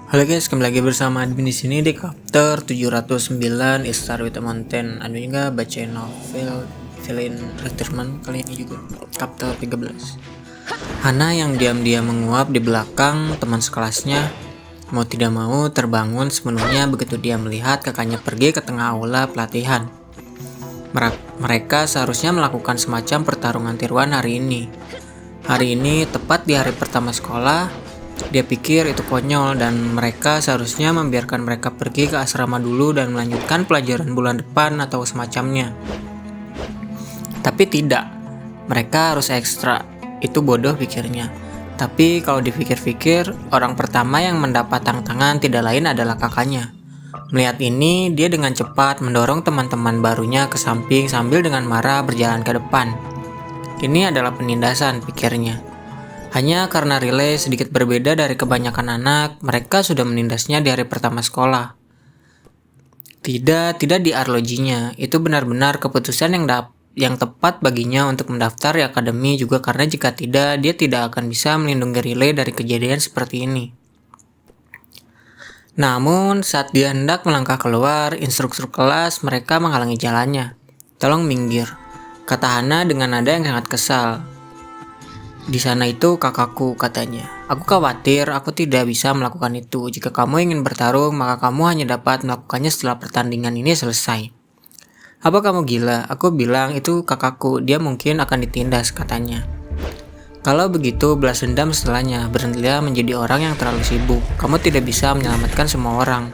Halo guys, kembali lagi bersama admin di sini di chapter 709 Is Start with a Mountain. Admin juga bacain novel Villain Retirement kali ini juga chapter 13. Hana yang diam-diam menguap di belakang teman sekelasnya mau tidak mau terbangun sepenuhnya begitu dia melihat kakaknya pergi ke tengah aula pelatihan. Mereka seharusnya melakukan semacam pertarungan tiruan hari ini. Hari ini tepat di hari pertama sekolah. Dia pikir itu konyol dan mereka seharusnya membiarkan mereka pergi ke asrama dulu dan melanjutkan pelajaran bulan depan atau semacamnya. Tapi tidak, mereka harus ekstra. Itu bodoh pikirnya. Tapi kalau dipikir-pikir, orang pertama yang mendapat tantangan tidak lain adalah kakaknya. Melihat ini, dia dengan cepat mendorong teman-teman barunya ke samping sambil dengan marah berjalan ke depan. Ini adalah penindasan, pikirnya. Hanya karena relay sedikit berbeda dari kebanyakan anak, mereka sudah menindasnya di hari pertama sekolah. Tidak di arlojinya. Itu benar-benar keputusan yang tepat baginya untuk mendaftar di akademi juga karena jika tidak, dia tidak akan bisa melindungi relay dari kejadian seperti ini. Namun, saat dia hendak melangkah keluar, instruktur kelas mereka menghalangi jalannya. "Tolong minggir," kata Hana dengan nada yang sangat kesal. "Di sana itu kakakku," katanya. "Aku khawatir aku tidak bisa melakukan itu. Jika kamu ingin bertarung, maka kamu hanya dapat melakukannya setelah pertandingan ini selesai." "Apa kamu gila? Aku bilang itu kakakku, dia mungkin akan ditindas," katanya. "Kalau begitu, balas dendam setelahnya. Berhentilah menjadi orang yang terlalu sibuk. Kamu tidak bisa menyelamatkan semua orang.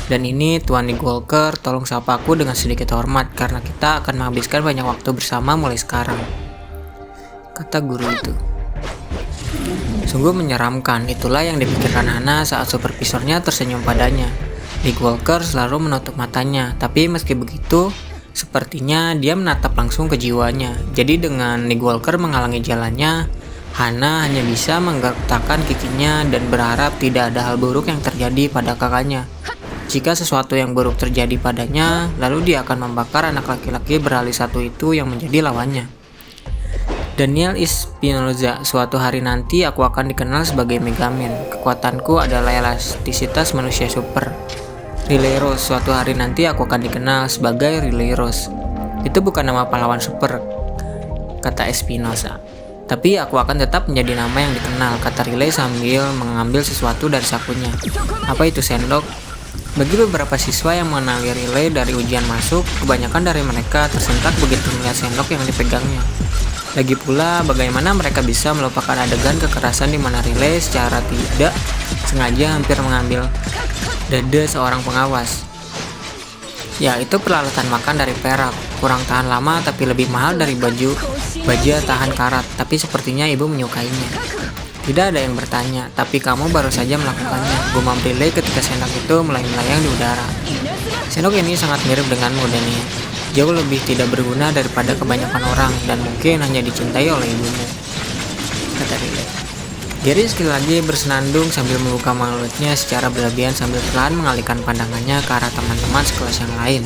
Dan ini Tuan Nick Walker, tolong sapa aku dengan sedikit hormat, karena kita akan menghabiskan banyak waktu bersama mulai sekarang," kata guru itu. Sungguh menyeramkan, itulah yang dipikirkan Hana saat supervisornya tersenyum padanya. Nick Walker selalu menutup matanya, tapi meski begitu, sepertinya dia menatap langsung ke jiwanya. Jadi dengan Nick Walker menghalangi jalannya, Hana hanya bisa menggertakkan giginya dan berharap tidak ada hal buruk yang terjadi pada kakaknya. Jika sesuatu yang buruk terjadi padanya, lalu dia akan membakar anak laki-laki beralih satu itu yang menjadi lawannya. Daniel Espinoza, suatu hari nanti aku akan dikenal sebagai Megaman. Kekuatanku adalah elastisitas manusia super. Relay Rose, suatu hari nanti aku akan dikenal sebagai Relay Rose. Itu bukan nama pahlawan super, kata Espinoza. Tapi aku akan tetap menjadi nama yang dikenal, kata Relay sambil mengambil sesuatu dari sakunya. Apa itu sendok? Bagi beberapa siswa yang mengenali Relay dari ujian masuk, kebanyakan dari mereka tersentak begitu melihat sendok yang dipegangnya. Lagi pula, bagaimana mereka bisa melupakan adegan kekerasan di mana Relay secara tidak sengaja hampir mengambil dada seorang pengawas. Ya, itu peralatan makan dari perak, kurang tahan lama tapi lebih mahal dari baju baja tahan karat, tapi sepertinya ibu menyukainya. Tidak ada yang bertanya, tapi kamu baru saja melakukannya, gumam Relay ketika sendok itu melayang-layang di udara. Sendok ini sangat mirip denganmu, Daniel. Jauh lebih tidak berguna daripada kebanyakan orang dan mungkin hanya dicintai oleh ibumu, kata Relay. Gary sekali lagi bersenandung sambil membuka mulutnya secara berlebihan sambil perlahan mengalihkan pandangannya ke arah teman-teman sekelas yang lain.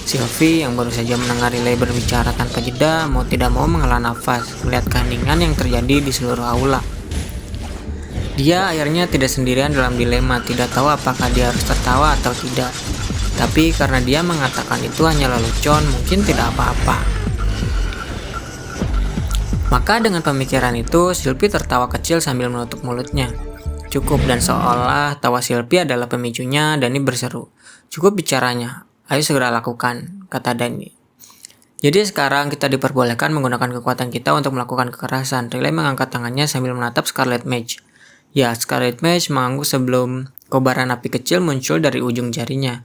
Sylvie yang baru saja mendengar Relay berbicara tanpa jeda mau tidak mau menghela nafas melihat keheningan yang terjadi di seluruh aula. Dia akhirnya tidak sendirian dalam dilema, tidak tahu apakah dia harus tertawa atau tidak. Tapi karena dia mengatakan itu hanyalah lelucon, mungkin tidak apa-apa. Maka dengan pemikiran itu, Sylvie tertawa kecil sambil menutup mulutnya. Cukup, dan seolah tawa Sylvie adalah pemicunya, Dani berseru. "Cukup bicaranya, ayo segera lakukan," kata Dani. "Jadi sekarang kita diperbolehkan menggunakan kekuatan kita untuk melakukan kekerasan." Relay mengangkat tangannya sambil menatap Scarlet Mage. Ya, Scarlet Mage mengangguk sebelum kobaran api kecil muncul dari ujung jarinya.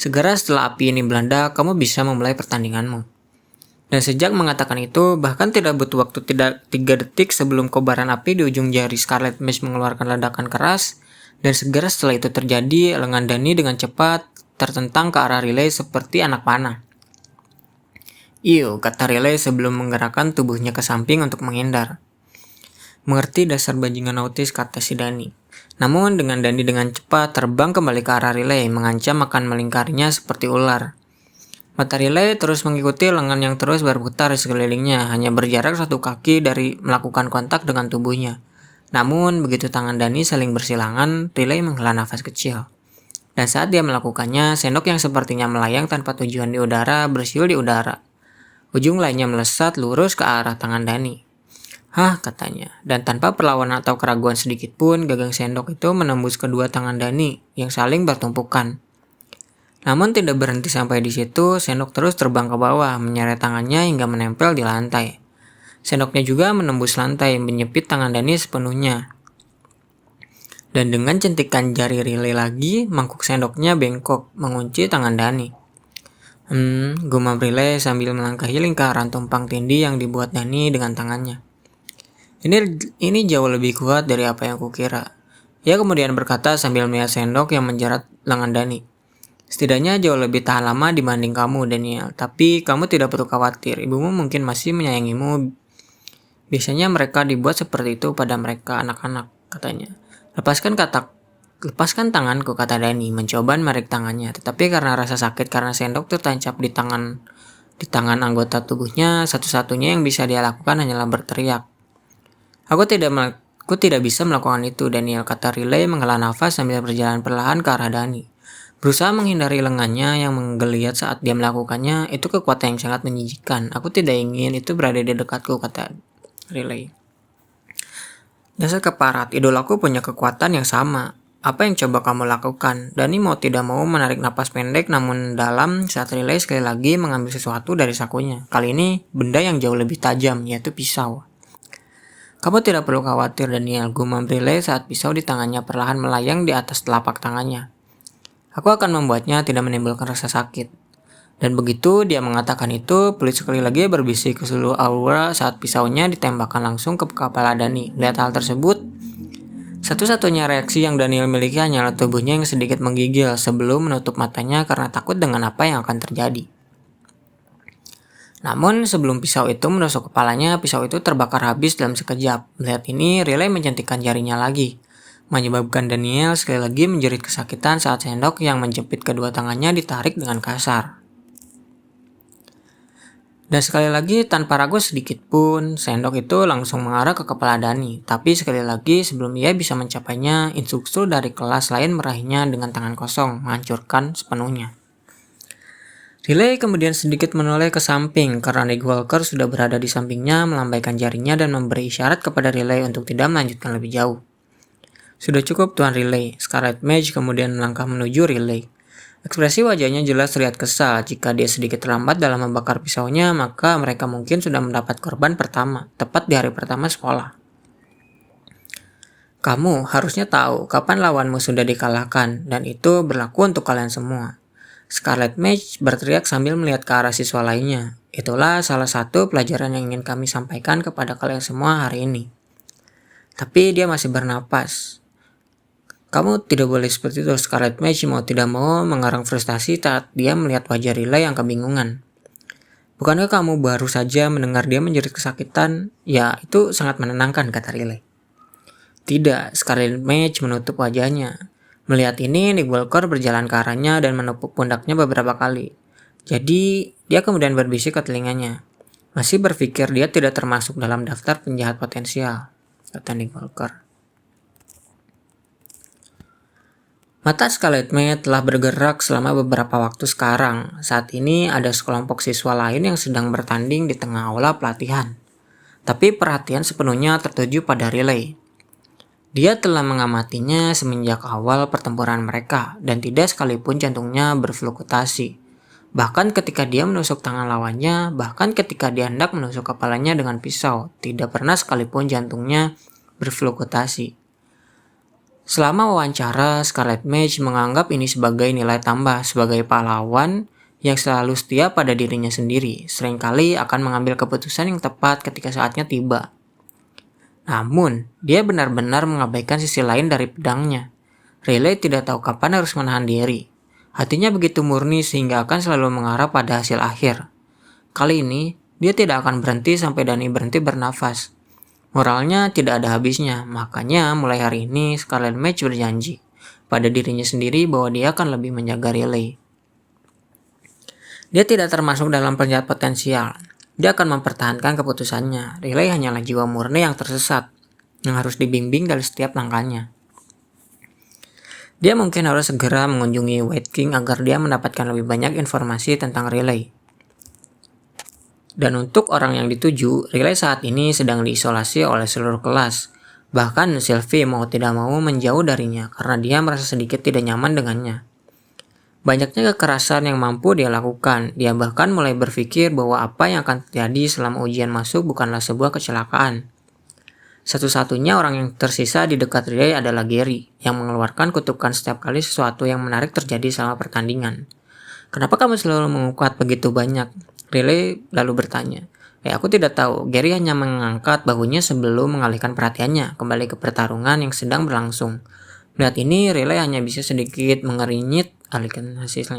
"Segera setelah api ini melanda, kamu bisa memulai pertandinganmu." Dan sejak mengatakan itu, bahkan tidak butuh waktu 3 detik sebelum kobaran api di ujung jari Scarlet Mage mengeluarkan ledakan keras, dan segera setelah itu terjadi, lengan Dani dengan cepat tertentang ke arah Relay seperti anak panah. "Iu," kata Relay sebelum menggerakkan tubuhnya ke samping untuk menghindar. "Mengerti dasar bajingan autis," kata si Dani. Namun dengan Dani dengan cepat terbang kembali ke arah Relay, mengancam akan melingkarinya seperti ular. Mata Relay terus mengikuti lengan yang terus berputar di sekelilingnya, hanya berjarak 1 kaki dari melakukan kontak dengan tubuhnya. Namun, begitu tangan Dani saling bersilangan, Riley menghela nafas kecil. Dan saat dia melakukannya, sendok yang sepertinya melayang tanpa tujuan di udara bersiul di udara. Ujung lainnya melesat lurus ke arah tangan Dani. "Hah," katanya. Dan tanpa perlawanan atau keraguan sedikit pun, gagang sendok itu menembus kedua tangan Dani yang saling bertumpukan. Namun tidak berhenti sampai di situ, sendok terus terbang ke bawah, menyeret tangannya hingga menempel di lantai. Sendoknya juga menembus lantai, menyepit tangan Dani sepenuhnya. Dan dengan centikan jari Riley lagi, mangkuk sendoknya bengkok, mengunci tangan Dani. Gumam Riley sambil melangkahi lingkaran tumpang tindih yang dibuat Dani dengan tangannya. Ini jauh lebih kuat dari apa yang kukira. Ia kemudian berkata sambil melihat sendok yang menjerat lengan Dani. "Setidaknya jauh lebih tahan lama dibanding kamu, Daniel. Tapi kamu tidak perlu khawatir, ibumu mungkin masih menyayangimu. Biasanya mereka dibuat seperti itu pada mereka anak-anak," katanya. Lepaskan tanganku," kata Dani, mencoba menarik tangannya. Tetapi karena rasa sakit karena sendok tertancap di tangan anggota tubuhnya, satu-satunya yang bisa dia lakukan hanyalah berteriak. Aku tidak bisa melakukan itu, Daniel," kata Riley menghela nafas sambil berjalan perlahan ke arah Dani. Berusaha menghindari lengannya yang menggeliat saat dia melakukannya, itu kekuatan yang sangat menjijikan. "Aku tidak ingin itu berada di dekatku," kata Riley. "Dasar keparat, idolaku punya kekuatan yang sama. Apa yang coba kamu lakukan?" Dani mau tidak mau menarik napas pendek namun dalam saat Riley sekali lagi mengambil sesuatu dari sakunya. Kali ini benda yang jauh lebih tajam, yaitu pisau. "Kamu tidak perlu khawatir, Daniel," gumam Riley saat pisau di tangannya perlahan melayang di atas telapak tangannya. "Aku akan membuatnya tidak menimbulkan rasa sakit." Dan begitu dia mengatakan itu, peluit sekali lagi berbisik ke seluruh aura saat pisaunya ditembakkan langsung ke kepala Dani. Lihat hal tersebut, satu-satunya reaksi yang Daniel miliki hanyalah tubuhnya yang sedikit menggigil sebelum menutup matanya karena takut dengan apa yang akan terjadi. Namun sebelum pisau itu menusuk kepalanya, pisau itu terbakar habis dalam sekejap. Melihat ini, Riley mencentikkan jarinya lagi, menyebabkan Daniel sekali lagi menjerit kesakitan saat sendok yang menjepit kedua tangannya ditarik dengan kasar. Dan sekali lagi tanpa ragu sedikit pun, sendok itu langsung mengarah ke kepala Dani. Tapi sekali lagi sebelum ia bisa mencapainya, instruktur dari kelas lain meraihnya dengan tangan kosong, menghancurkan sepenuhnya. Riley kemudian sedikit menoleh ke samping karena Nick Walker sudah berada di sampingnya, melambaikan jarinya dan memberi isyarat kepada Riley untuk tidak melanjutkan lebih jauh. "Sudah cukup, Tuan Riley." Scarlet Mage kemudian melangkah menuju Riley. Ekspresi wajahnya jelas terlihat kesal. Jika dia sedikit terlambat dalam membakar pisaunya, maka mereka mungkin sudah mendapat korban pertama, tepat di hari pertama sekolah. "Kamu harusnya tahu kapan lawanmu sudah dikalahkan, dan itu berlaku untuk kalian semua." Scarlet Mage berteriak sambil melihat ke arah siswa lainnya. "Itulah salah satu pelajaran yang ingin kami sampaikan kepada kalian semua hari ini." Tapi dia masih bernapas. "Kamu tidak boleh seperti itu." Scarlet Mage mau tidak mau mengarang frustasi saat dia melihat wajah Riley yang kebingungan. "Bukankah kamu baru saja mendengar dia menjerit kesakitan?" "Ya, itu sangat menenangkan," kata Riley. "Tidak." Scarlet Mage menutup wajahnya. Melihat ini, Nick Walker berjalan ke arahnya dan menepuk pundaknya beberapa kali. Jadi, dia kemudian berbisik ke telinganya. "Masih berpikir dia tidak termasuk dalam daftar penjahat potensial," kata Nick Walker. Mata Scarlet Mage telah bergerak selama beberapa waktu sekarang. Saat ini ada sekelompok siswa lain yang sedang bertanding di tengah aula pelatihan. Tapi perhatian sepenuhnya tertuju pada Riley. Dia telah mengamatinya semenjak awal pertempuran mereka dan tidak sekalipun jantungnya berfluktuasi. Bahkan ketika dia menusuk tangan lawannya, bahkan ketika dia hendak menusuk kepalanya dengan pisau, tidak pernah sekalipun jantungnya berfluktuasi. Selama wawancara, Scarlet Mage menganggap ini sebagai nilai tambah sebagai pahlawan yang selalu setia pada dirinya sendiri, seringkali akan mengambil keputusan yang tepat ketika saatnya tiba. Namun, dia benar-benar mengabaikan sisi lain dari pedangnya. Riley tidak tahu kapan harus menahan diri. Hatinya begitu murni sehingga akan selalu mengarah pada hasil akhir. Kali ini, dia tidak akan berhenti sampai Dani berhenti bernafas. Moralnya tidak ada habisnya, makanya mulai hari ini Scarlet Mage berjanji pada dirinya sendiri bahwa dia akan lebih menjaga Riley. Dia tidak termasuk dalam penjahat potensial. Dia akan mempertahankan keputusannya. Riley hanyalah jiwa murni yang tersesat. yang harus dibimbing dari setiap langkahnya. Dia mungkin harus segera mengunjungi White King agar dia mendapatkan lebih banyak informasi tentang Riley. Dan untuk orang yang dituju, Riley saat ini sedang diisolasi oleh seluruh kelas. Bahkan Sylvie mau tidak mau menjauh darinya karena dia merasa sedikit tidak nyaman dengannya. Banyaknya kekerasan yang mampu dia lakukan. Dia bahkan mulai berpikir bahwa apa yang akan terjadi selama ujian masuk bukanlah sebuah kecelakaan. Satu-satunya orang yang tersisa di dekat Riley adalah Gary, yang mengeluarkan kutukan setiap kali sesuatu yang menarik terjadi selama pertandingan. "Kenapa kamu selalu menguat begitu banyak?" Riley lalu bertanya. Aku tidak tahu." Gary hanya mengangkat bahunya sebelum mengalihkan perhatiannya kembali ke pertarungan yang sedang berlangsung. Melihat ini, Riley hanya bisa sedikit mengerinyit alihkan hasilnya.